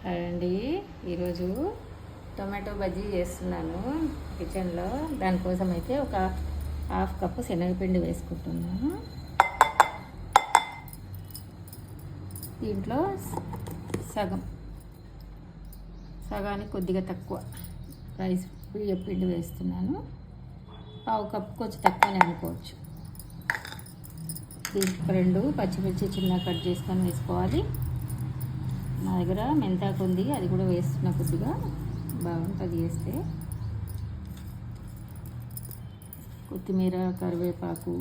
Hi అండి. ఈరోజు tomato bajji చేస్తున్నాను కిచెన్లో. దానికోసం అయితే ఒక హాఫ్ కప్పు శనగపిండి వేసుకుంటున్నాను. దీంట్లో సగానికి కొద్దిగా తక్కువ రైస్ బియ్యం పిండి వేస్తున్నాను. పావు కప్పు కొంచెం తక్కువనే అనుకోవచ్చు. దీంట్లో 2 పచ్చిమిర్చి చిన్న కట్ చేసుకొని వేసుకోవాలి. నా దగ్గర మెంతాకు ఉంది, అది కూడా వేస్తున్నా. కొద్దిగా బాగుంటుంది వేస్తే. కొత్తిమీర, కరివేపాకు,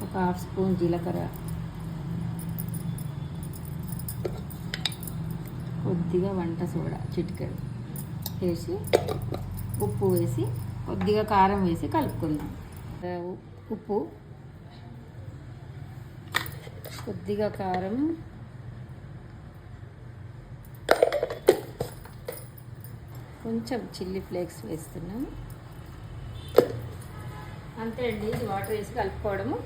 ఒక హాఫ్ స్పూన్ జీలకర్ర, కొద్దిగా వంట సోడా చిటికెడు వేసి, ఉప్పు వేసి, కొద్దిగా కారం వేసి కలుపుకుందాం. ఉప్పు, కొద్దిగా కారం, కొంచెం చిల్లీ ఫ్లేక్స్ వేస్తున్నాం. అంతే అండి. వాటర్ వేసి కలుపుకోవడము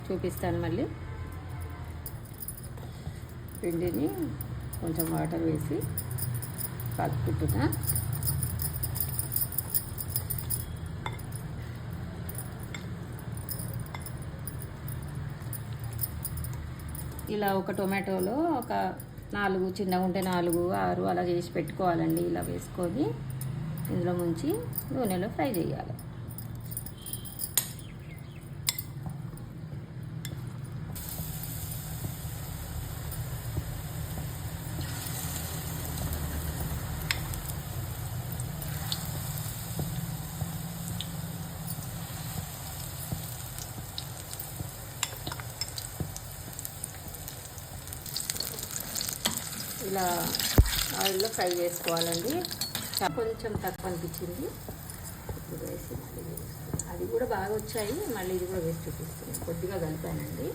చూపిస్తాను. మళ్ళీ పిండిని కొంచెం వాటర్ వేసి కలుపుకుంటున్నా. ఇలా ఒక టొమాటోలో ఒక 4 చిన్నగా ఉంటే 4, 6 అలా చేసి పెట్టుకోవాలండి. ఇలా వేసుకొని ఇందులో ముంచి నూనెలో ఫ్రై చేయాలి. ఇలా ఆయిల్లో ఫ్రై చేసుకోవాలండి. కొంచెం తక్కువ అనిపించింది, ఇప్పుడు వేసి అది కూడా బాగా వచ్చాయి. మళ్ళీ ఇది కూడా వేసి చూపిస్తుంది. కొద్దిగా కలిపానండి.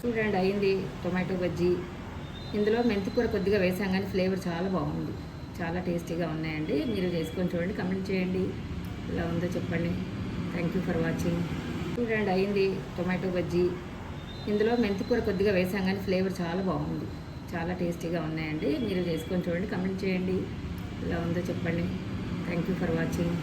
చూడండి, అయింది టొమాటో బజ్జీ. ఇందులో మెంతికూర కొద్దిగా వేసాం, కానీ ఫ్లేవర్ చాలా బాగుంది. చాలా టేస్టీగా ఉన్నాయండి. మీరు చేసుకొని చూడండి, కమెంట్ చేయండి ఎలా ఉందో చెప్పండి. Thank you for watching. చూడండి, అయింది టొమాటో బజ్జీ. ఇందులో మెంతికూర కొద్దిగా వేసాం, కానీ ఫ్లేవర్ చాలా బాగుంది. చాలా టేస్టీగా ఉన్నాయండి. మీరు చేసుకొని చూడండి, కమెంట్ చేయండి ఎలా ఉందో చెప్పండి. Thank you for watching.